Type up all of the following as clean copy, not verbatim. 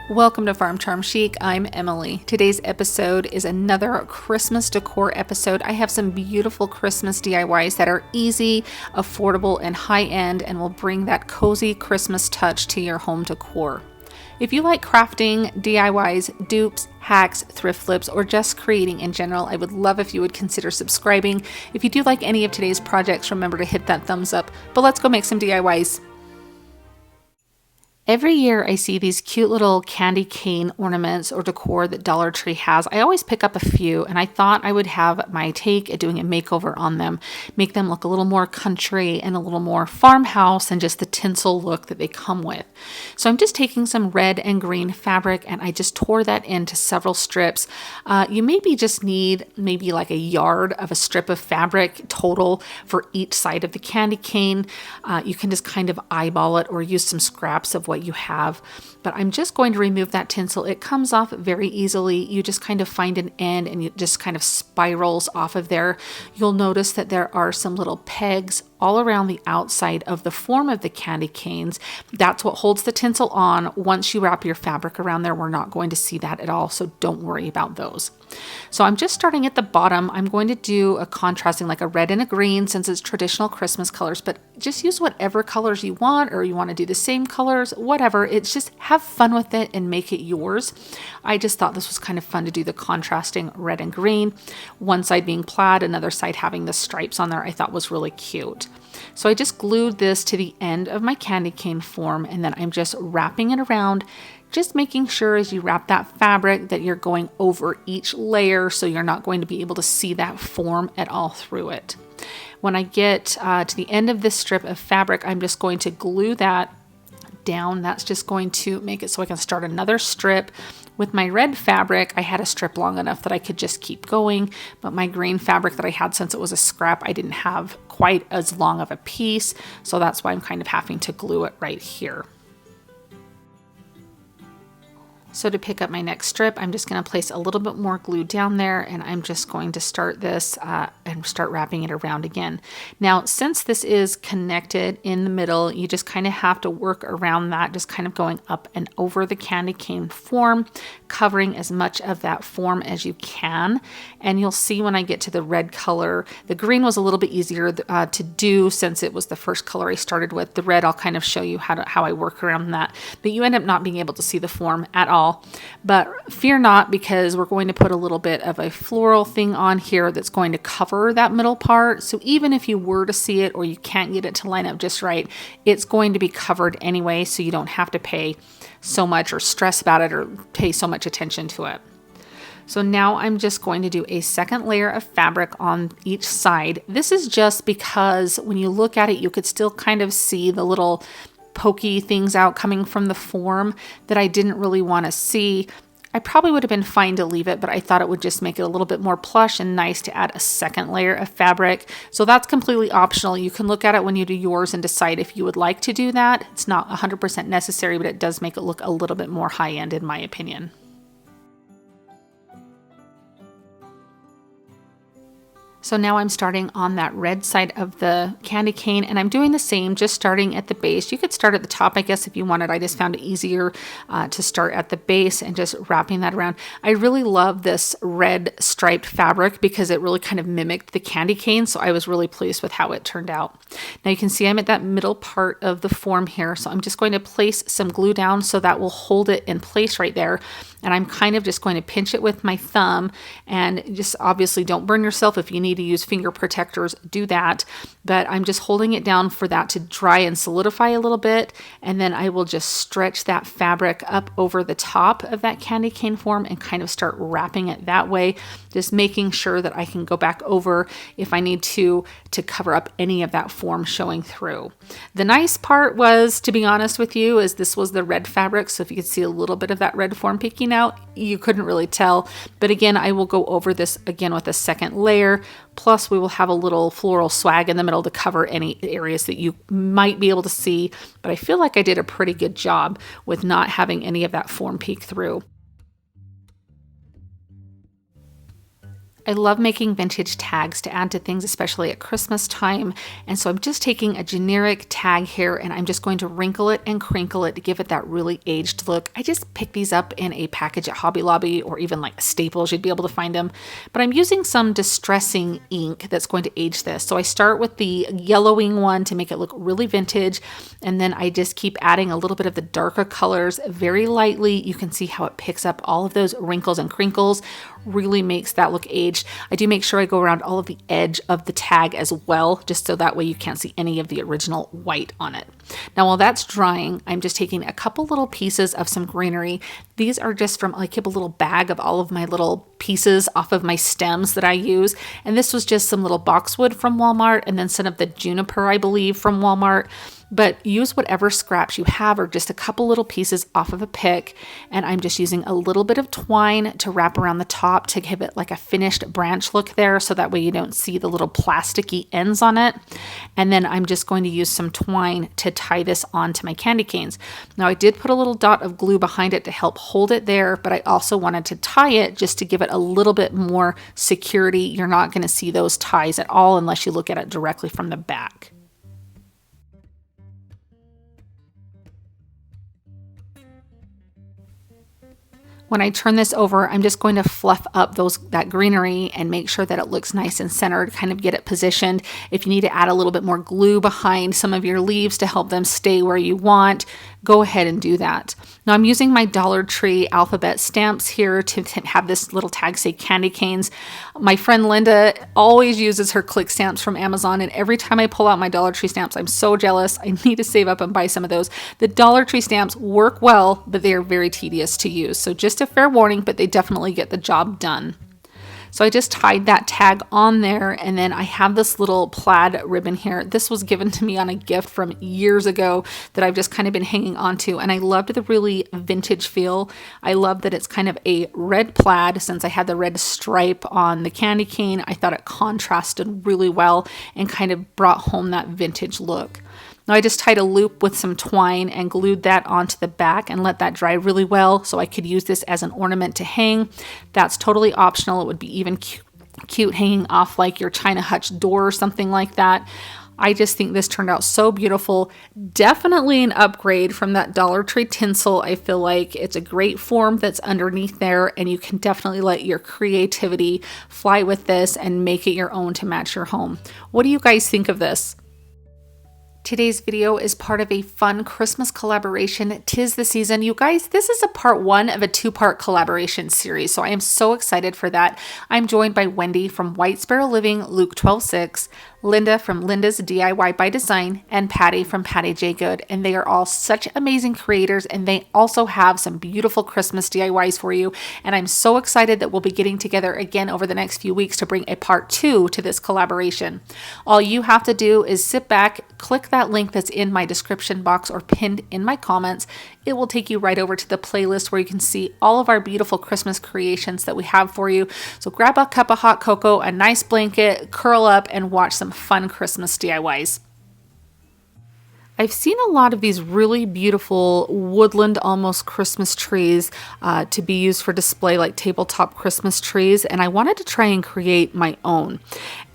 Welcome to Farm Charm Chic. I'm Emily. Today's episode is another Christmas decor episode. I have some beautiful Christmas DIYs that are easy, affordable, and high-end and will bring that cozy Christmas touch to your home decor. If you like crafting, DIYs, dupes, hacks, thrift flips, or just creating in general, I would love if you would consider subscribing. If you do like any of today's projects, remember to hit that thumbs up. But let's go make some DIYs. Every year I see these cute little candy cane ornaments or decor that Dollar Tree has. I always pick up a few, and I thought I would have my take at doing a makeover on them, make them look a little more country and a little more farmhouse and just the tinsel look that they come with. So I'm just taking some red and green fabric and I just tore that into several strips. You maybe just need maybe like a yard of a strip of fabric total for each side of the candy cane. You can just kind of eyeball it or use some scraps of what you have, but I'm just going to remove that tinsel. It comes off very easily. You just kind of find an end and it just kind of spirals off of there. You'll notice that there are some little pegs all around the outside of the form of the candy canes. That's what holds the tinsel on. Once you wrap your fabric around there, we're not going to see that at all, so don't worry about those. So I'm just starting at the bottom. I'm going to do a contrasting like a red and a green since it's traditional Christmas colors, but just use whatever colors you want, or you want to do the same colors, whatever. It's just have fun with it and make it yours. I just thought this was kind of fun to do the contrasting red and green. One side being plaid, another side having the stripes on there, I thought was really cute. So I just glued this to the end of my candy cane form, and then I'm just wrapping it around, just making sure as you wrap that fabric that you're going over each layer so you're not going to be able to see that form at all through it. When I get to the end of this strip of fabric, I'm just going to glue that down. That's just going to make it so I can start another strip. With my red fabric, I had a strip long enough that I could just keep going, but my green fabric that I had, since it was a scrap, I didn't have quite as long of a piece, so that's why I'm kind of having to glue it right here. So to pick up my next strip, I'm just going to place a little bit more glue down there, and I'm just going to start this and start wrapping it around again. Now, since this is connected in the middle, you just kind of have to work around that, just kind of going up and over the candy cane form, covering as much of that form as you can. And you'll see when I get to the red color, the green was a little bit easier to do since it was the first color I started with. The red, I'll kind of show you how I work around that, but you end up not being able to see the form at all. But fear not, because we're going to put a little bit of a floral thing on here that's going to cover that middle part. So even if you were to see it or you can't get it to line up just right, it's going to be covered anyway, so you don't have to pay so much or stress about it or pay so much attention to it. So now I'm just going to do a second layer of fabric on each side. This is just because when you look at it, you could still kind of see the little pokey things out coming from the form that I didn't really want to see. I probably would have been fine to leave it, but I thought it would just make it a little bit more plush and nice to add a second layer of fabric. So that's completely optional. You can look at it when you do yours and decide if you would like to do that. It's not 100% necessary, but it does make it look a little bit more high-end in my opinion. So now I'm starting on that red side of the candy cane, and I'm doing the same, just starting at the base. You could start at the top, I guess, if you wanted. I just found it easier to start at the base and just wrapping that around. I really love this red striped fabric because it really kind of mimicked the candy cane, so I was really pleased with how it turned out. Now you can see I'm at that middle part of the form here, so I'm just going to place some glue down so that will hold it in place right there. And I'm kind of just going to pinch it with my thumb, and just obviously don't burn yourself. If you need to use finger protectors, do that. But I'm just holding it down for that to dry and solidify a little bit. And then I will just stretch that fabric up over the top of that candy cane form and kind of start wrapping it that way, just making sure that I can go back over if I need to cover up any of that form showing through. The nice part was, to be honest with you, is this was the red fabric. So if you could see a little bit of that red form peeking out, you couldn't really tell. But again, I will go over this again with a second layer. Plus we will have a little floral swag in the middle to cover any areas that you might be able to see. But I feel like I did a pretty good job with not having any of that form peek through. I love making vintage tags to add to things, especially at Christmas time. And so I'm just taking a generic tag here and I'm just going to wrinkle it and crinkle it to give it that really aged look. I just picked these up in a package at Hobby Lobby or even like Staples, you'd be able to find them. But I'm using some distressing ink that's going to age this. So I start with the yellowing one to make it look really vintage. And then I just keep adding a little bit of the darker colors very lightly. You can see how it picks up all of those wrinkles and crinkles, really makes that look aged. I do make sure I go around all of the edge of the tag as well, just so that way you can't see any of the original white on it. Now while that's drying, I'm just taking a couple little pieces of some greenery. These are just from, I keep a little bag of all of my little pieces off of my stems that I use. And this was just some little boxwood from Walmart and then some of the juniper, I believe, from Walmart. But use whatever scraps you have or just a couple little pieces off of a pick. And I'm just using a little bit of twine to wrap around the top to give it like a finished branch look there. So that way you don't see the little plasticky ends on it. And then I'm just going to use some twine to tie this onto my candy canes. Now I did put a little dot of glue behind it to help hold it there, but I also wanted to tie it just to give it a little bit more security. You're not going to see those ties at all unless you look at it directly from the back. When I turn this over, I'm just going to fluff up that greenery and make sure that it looks nice and centered, kind of get it positioned. If you need to add a little bit more glue behind some of your leaves to help them stay where you want, go ahead and do that. Now I'm using my Dollar Tree alphabet stamps here to have this little tag say candy canes. My friend Linda always uses her click stamps from Amazon, and every time I pull out my Dollar Tree stamps, I'm so jealous. I need to save up and buy some of those. The Dollar Tree stamps work well, but they are very tedious to use. So just a fair warning, but they definitely get the job done. So I just tied that tag on there, and then I have this little plaid ribbon here. This was given to me on a gift from years ago that I've just kind of been hanging on to, and I loved the really vintage feel. I love that it's kind of a red plaid since I had the red stripe on the candy cane. I thought it contrasted really well and kind of brought home that vintage look. Now I just tied a loop with some twine and glued that onto the back and let that dry really well so I could use this as an ornament to hang. That's totally optional. It would be even cute hanging off like your China hutch door or something like that. I just think this turned out so beautiful. Definitely an upgrade from that Dollar Tree tinsel. I feel like it's a great form that's underneath there, and you can definitely let your creativity fly with this and make it your own to match your home. What do you guys think of this? Today's video is part of a fun Christmas collaboration. 'Tis the season. You guys, this is a part one of a two-part collaboration series, so I am so excited for that. I'm joined by Wendy from White Sparrow Living, Luke 12:6, Linda from Linda's DIY by Design, and Patty from Patty J. Good. And they are all such amazing creators, and they also have some beautiful Christmas DIYs for you. And I'm so excited that we'll be getting together again over the next few weeks to bring a part two to this collaboration. All you have to do is sit back, click that link that's in my description box or pinned in my comments. It will take you right over to the playlist where you can see all of our beautiful Christmas creations that we have for you. So grab a cup of hot cocoa, a nice blanket, curl up, and watch some fun Christmas DIYs. I've seen a lot of these really beautiful woodland almost Christmas trees to be used for display, like tabletop Christmas trees, and I wanted to try and create my own.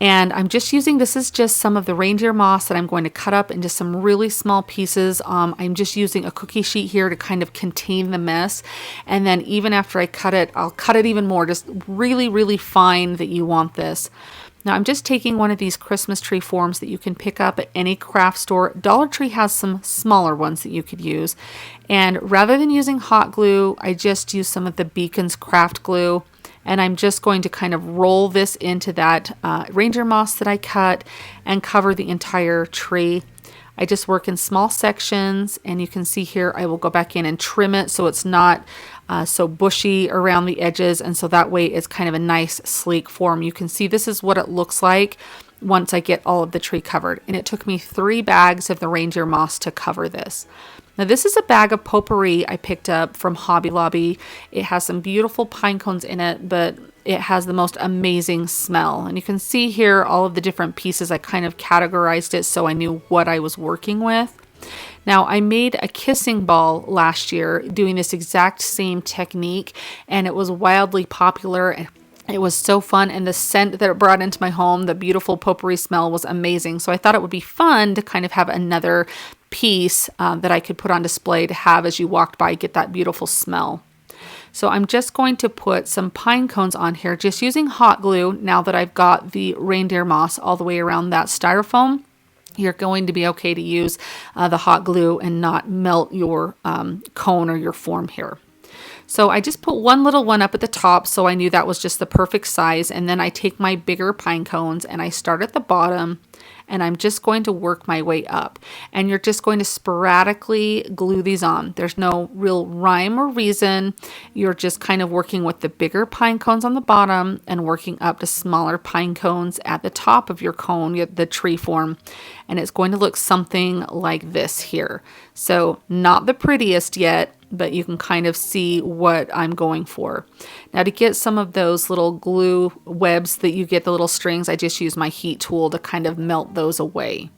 And I'm just using, this is just some of the reindeer moss that I'm going to cut up into some really small pieces. I'm just using a cookie sheet here to kind of contain the mess. And then even after I cut it, I'll cut it even more, just really, really fine that you want this. Now I'm just taking one of these Christmas tree forms that you can pick up at any craft store. Dollar Tree has some smaller ones that you could use. And rather than using hot glue, I just use some of the Beacon's craft glue. And I'm just going to kind of roll this into that reindeer moss that I cut and cover the entire tree. I just work in small sections, and you can see here I will go back in and trim it so it's not so bushy around the edges, and so that way it's kind of a nice sleek form. You can see this is what it looks like once I get all of the tree covered, and it took me 3 bags of the reindeer moss to cover this. Now this is a bag of potpourri I picked up from Hobby Lobby. It has some beautiful pine cones in it, but it has the most amazing smell. And you can see here all of the different pieces. I kind of categorized it so I knew what I was working with. Now I made a kissing ball last year doing this exact same technique, and it was wildly popular. It was so fun, and the scent that it brought into my home, the beautiful potpourri smell, was amazing. So I thought it would be fun to kind of have another piece that I could put on display to have as you walked by, get that beautiful smell. So I'm just going to put some pine cones on here, just using hot glue now that I've got the reindeer moss all the way around that styrofoam. You're going to be okay to use the hot glue and not melt your cone or your form here. So I just put one little one up at the top, so I knew that was just the perfect size. And then I take my bigger pine cones and I start at the bottom, and I'm just going to work my way up. And you're just going to sporadically glue these on. There's no real rhyme or reason. You're just kind of working with the bigger pine cones on the bottom and working up to smaller pine cones at the top of your cone, the tree form. And it's going to look something like this here. So not the prettiest yet, but you can kind of see what I'm going for. Now, to get some of those little glue webs that you get, the little strings, I just use my heat tool to kind of melt those away.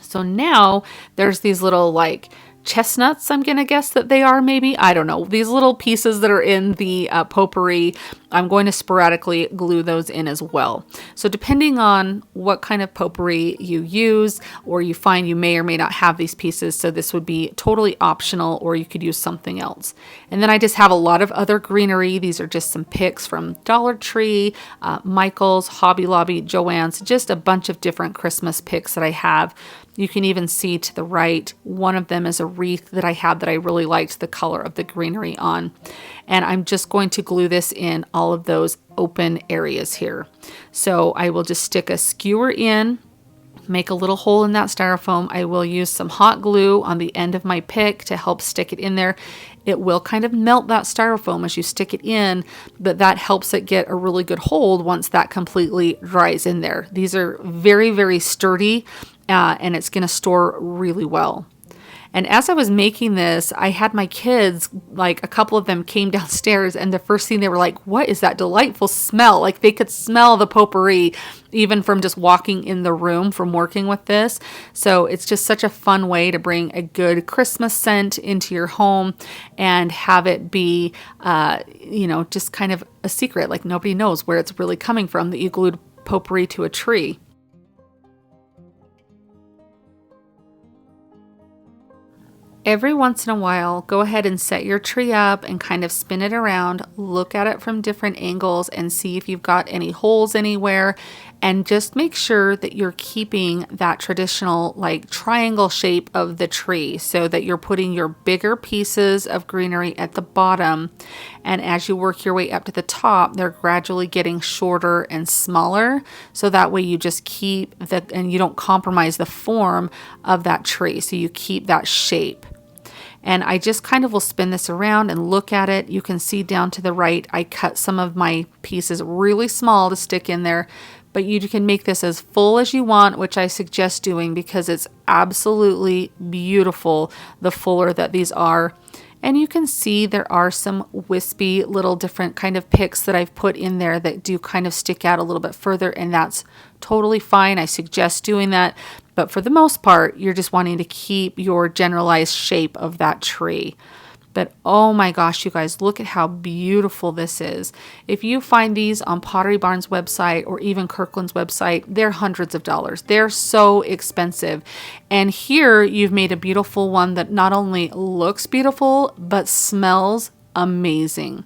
So now there's these little like chestnuts, I'm going to guess that they are, maybe. I don't know. These little pieces that are in the potpourri, I'm going to sporadically glue those in as well. So depending on what kind of potpourri you use, or you find you may or may not have these pieces, so this would be totally optional, or you could use something else. And then I just have a lot of other greenery. These are just some picks from Dollar Tree, Michael's, Hobby Lobby, JoAnns, just a bunch of different Christmas picks that I have. You can even see to the right, one of them is a wreath that I had that I really liked the color of the greenery on. And I'm just going to glue this in all of those open areas here. So I will just stick a skewer in, make a little hole in that styrofoam. I will use some hot glue on the end of my pick to help stick it in there. It will kind of melt that styrofoam as you stick it in, but that helps it get a really good hold once that completely dries in there. These are very, very sturdy, and it's going to store really well. And as I was making this, I had my kids, like a couple of them came downstairs, and the first thing they were like, what is that delightful smell? Like they could smell the potpourri even from just walking in the room from working with this. So it's just such a fun way to bring a good Christmas scent into your home and have it be, just kind of a secret. Like nobody knows where it's really coming from, that you glued potpourri to a tree. Every once in a while, go ahead and set your tree up and kind of spin it around, look at it from different angles and see if you've got any holes anywhere, and just make sure that you're keeping that traditional like triangle shape of the tree so that you're putting your bigger pieces of greenery at the bottom. And as you work your way up to the top, they're gradually getting shorter and smaller. So that way you just keep and you don't compromise the form of that tree. So you keep that shape. And I just kind of will spin this around and look at it. You can see down to the right, I cut some of my pieces really small to stick in there, but you can make this as full as you want, which I suggest doing because it's absolutely beautiful, the fuller that these are. And you can see there are some wispy little different kind of picks that I've put in there that do kind of stick out a little bit further, and that's totally fine. I suggest doing that. But for the most part, you're just wanting to keep your generalized shape of that tree. But oh my gosh, you guys, look at how beautiful this is. If you find these on Pottery Barn's website or even Kirkland's website, they're hundreds of dollars. They're so expensive. And here you've made a beautiful one that not only looks beautiful, but smells amazing.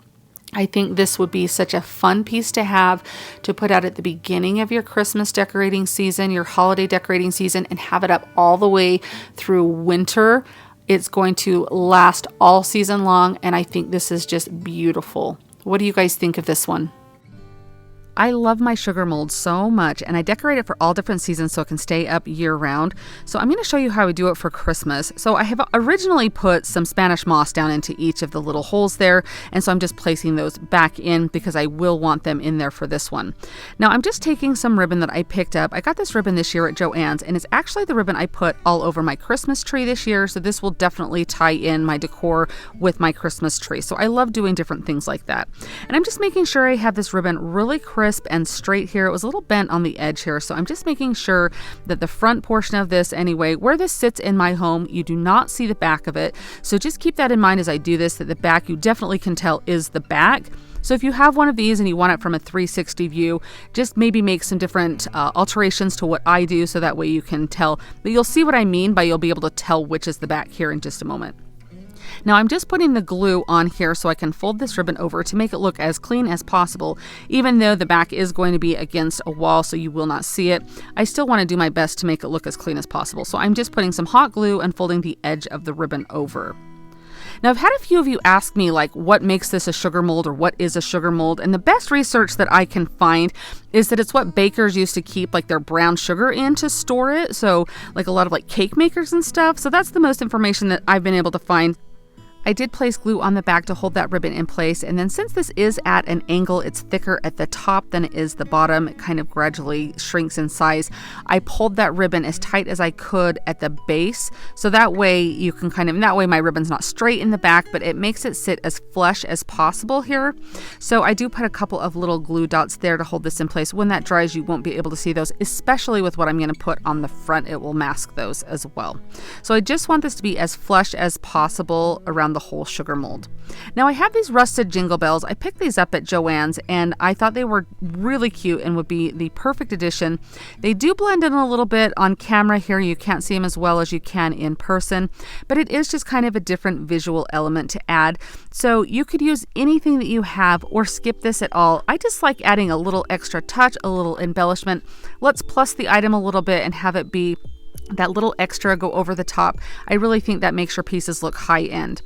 I think this would be such a fun piece to have to put out at the beginning of your Christmas decorating season, your holiday decorating season, and have it up all the way through winter. It's going to last all season long, and I think this is just beautiful. What do you guys think of this one? I love my sugar mold so much, and I decorate it for all different seasons so it can stay up year round. So I'm going to show you how I do it for Christmas. So I have originally put some Spanish moss down into each of the little holes there, and so I'm just placing those back in because I will want them in there for this one. Now I'm just taking some ribbon that I picked up. I got this ribbon this year at JoAnns, and it's actually the ribbon I put all over my Christmas tree this year, so this will definitely tie in my decor with my Christmas tree. So I love doing different things like that. And I'm just making sure I have this ribbon really crisp and straight here. It was a little bent on the edge here, so I'm just making sure that the front portion of this, anyway, where this sits in my home, you do not see the back of it. So just keep that in mind as I do this, that the back you definitely can tell is the back. So if you have one of these and you want it from a 360 view, just maybe make some different alterations to what I do so that way you can tell. But you'll see what I mean by you'll be able to tell which is the back here in just a moment. Now I'm just putting the glue on here so I can fold this ribbon over to make it look as clean as possible. Even though the back is going to be against a wall so you will not see it, I still want to do my best to make it look as clean as possible. So I'm just putting some hot glue and folding the edge of the ribbon over. Now I've had a few of you ask me like what makes this a sugar mold or what is a sugar mold, and the best research that I can find is that it's what bakers used to keep like their brown sugar in to store it. So like a lot of like cake makers and stuff. So that's the most information that I've been able to find. I did place glue on the back to hold that ribbon in place, and then since this is at an angle, it's thicker at the top than it is the bottom. It kind of gradually shrinks in size. I pulled that ribbon as tight as I could at the base, so that way you can that way my ribbon's not straight in the back, but it makes it sit as flush as possible here. So I do put a couple of little glue dots there to hold this in place. When that dries, you won't be able to see those, especially with what I'm going to put on the front. It will mask those as well. So I just want this to be as flush as possible around the whole sugar mold. Now I have these rusted jingle bells. I picked these up at JoAnns and I thought they were really cute and would be the perfect addition. They do blend in a little bit on camera here. You can't see them as well as you can in person, but it is just kind of a different visual element to add. So you could use anything that you have or skip this at all. I just like adding a little extra touch, a little embellishment. Let's plus the item a little bit and have it be that little extra go over the top. I really think that makes your pieces look high end.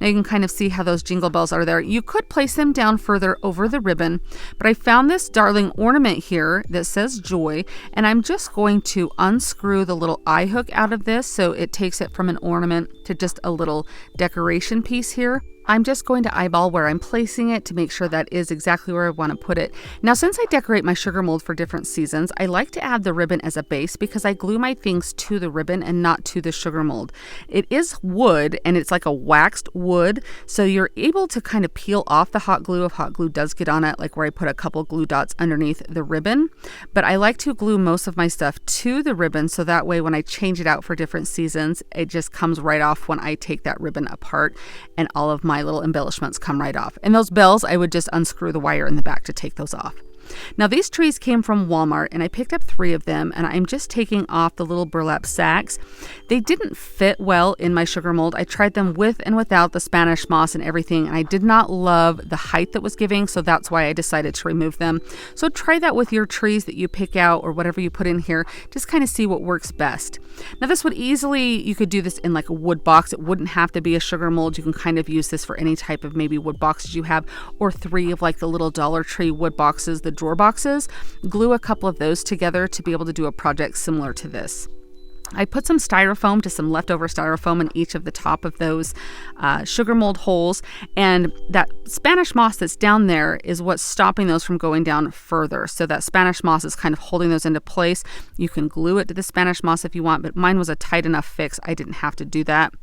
Now you can kind of see how those jingle bells are there. You could place them down further over the ribbon, but I found this darling ornament here that says joy, and I'm just going to unscrew the little eye hook out of this so it takes it from an ornament to just a little decoration piece here. I'm just going to eyeball where I'm placing it to make sure that is exactly where I want to put it. Now, since I decorate my sugar mold for different seasons, I like to add the ribbon as a base because I glue my things to the ribbon and not to the sugar mold. It is wood and it's like a waxed wood, so you're able to kind of peel off the hot glue if hot glue does get on it, like where I put a couple glue dots underneath the ribbon. But I like to glue most of my stuff to the ribbon so that way when I change it out for different seasons, it just comes right off when I take that ribbon apart and all of my little embellishments come right off. And those bells, I would just unscrew the wire in the back to take those off. Now these trees came from Walmart and I picked up 3 of them, and I'm just taking off the little burlap sacks. They didn't fit well in my sugar mold. I tried them with and without the Spanish moss and everything, and I did not love the height that was giving, so that's why I decided to remove them. So try that with your trees that you pick out or whatever you put in here. Just kind of see what works best. Now this would easily, you could do this in like a wood box. It wouldn't have to be a sugar mold. You can kind of use this for any type of maybe wood boxes you have, or 3 of like the little Dollar Tree wood boxes, the drawer boxes. Glue a couple of those together to be able to do a project similar to this. I put some styrofoam, to some leftover styrofoam in each of the top of those sugar mold holes, and that Spanish moss that's down there is what's stopping those from going down further. So that Spanish moss is kind of holding those into place. You can glue it to the Spanish moss if you want, but mine was a tight enough fix. I didn't have to do that.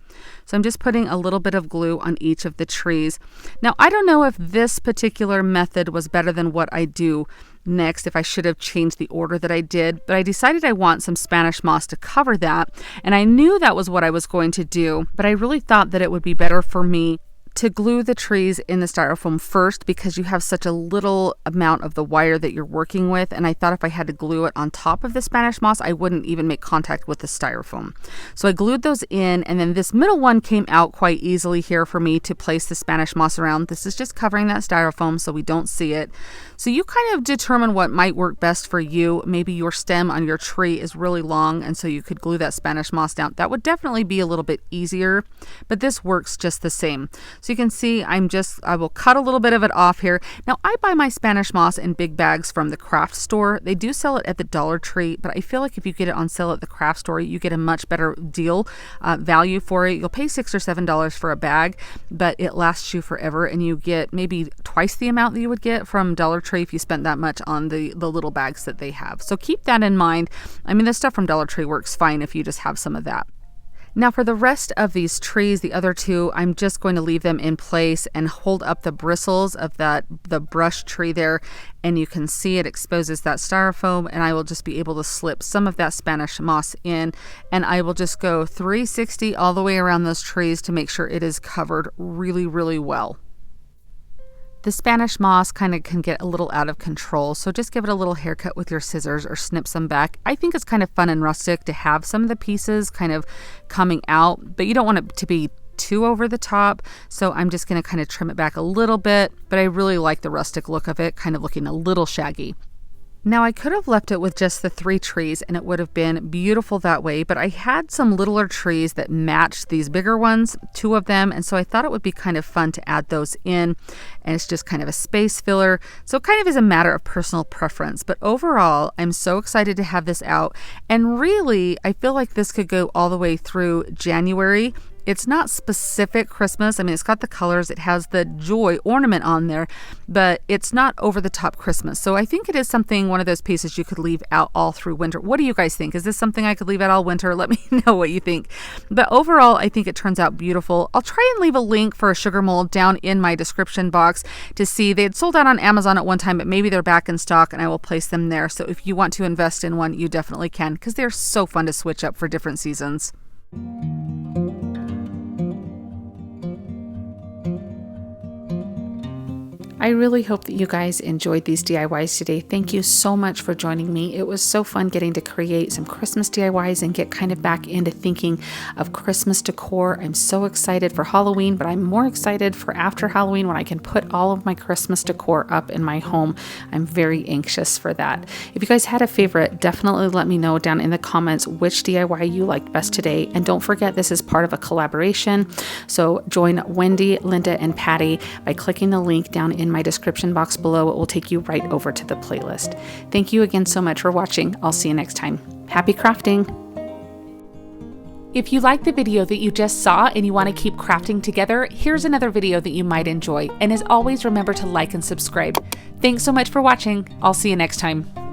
So I'm just putting a little bit of glue on each of the trees. Now, I don't know if this particular method was better than what I do next, if I should have changed the order that I did, but I decided I want some Spanish moss to cover that, and I knew that was what I was going to do, but I really thought that it would be better for me to glue the trees in the styrofoam first because you have such a little amount of the wire that you're working with, and I thought if I had to glue it on top of the Spanish moss, I wouldn't even make contact with the styrofoam. So I glued those in, and then this middle one came out quite easily here for me to place the Spanish moss around. This is just covering that styrofoam so we don't see it. So you kind of determine what might work best for you. Maybe your stem on your tree is really long, and so you could glue that Spanish moss down. That would definitely be a little bit easier, but this works just the same. So you can see I will cut a little bit of it off here. Now I buy my Spanish moss in big bags from the craft store. They do sell it at the Dollar Tree, but I feel like if you get it on sale at the craft store, you get a much better deal value for it. You'll pay $6 or $7 for a bag, but it lasts you forever, and you get maybe twice the amount that you would get from Dollar Tree if you spent that much on the little bags that they have. So keep that in mind. I mean, the stuff from Dollar Tree works fine if you just have some of that. Now for the rest of these trees, the other 2, I'm just going to leave them in place and hold up the bristles of the brush tree there, and you can see it exposes that styrofoam, and I will just be able to slip some of that Spanish moss in, and I will just go 360 all the way around those trees to make sure it is covered really, really well. The Spanish moss kind of can get a little out of control, so just give it a little haircut with your scissors or snip some back. I think it's kind of fun and rustic to have some of the pieces kind of coming out, but you don't want it to be too over the top, so I'm just going to kind of trim it back a little bit, but I really like the rustic look of it, kind of looking a little shaggy. Now I could have left it with just the 3 trees and it would have been beautiful that way, but I had some littler trees that matched these bigger ones, 2 of them, and so I thought it would be kind of fun to add those in, and it's just kind of a space filler, so it kind of is a matter of personal preference. But overall, I'm so excited to have this out, and really, I feel like this could go all the way through January. It's not specific Christmas. I mean, it's got the colors. It has the joy ornament on there, but it's not over the top Christmas. So I think it is something, one of those pieces you could leave out all through winter. What do you guys think? Is this something I could leave out all winter? Let me know what you think. But overall, I think it turns out beautiful. I'll try and leave a link for a sugar mold down in my description box to see. They had sold out on Amazon at one time, but maybe they're back in stock and I will place them there. So if you want to invest in one, you definitely can, because they're so fun to switch up for different seasons. I really hope that you guys enjoyed these DIYs today. Thank you so much for joining me. It was so fun getting to create some Christmas DIYs and get kind of back into thinking of Christmas decor. I'm so excited for Halloween, but I'm more excited for after Halloween when I can put all of my Christmas decor up in my home. I'm very anxious for that. If you guys had a favorite, definitely let me know down in the comments which DIY you liked best today. And don't forget, this is part of a collaboration. So join Wendy, Linda, and Patty by clicking the link down in my description box below. It will take you right over to the playlist. Thank you again so much for watching. I'll see you next time. Happy crafting! If you like the video that you just saw and you want to keep crafting together, here's another video that you might enjoy. And as always, remember to like and subscribe. Thanks so much for watching. I'll see you next time.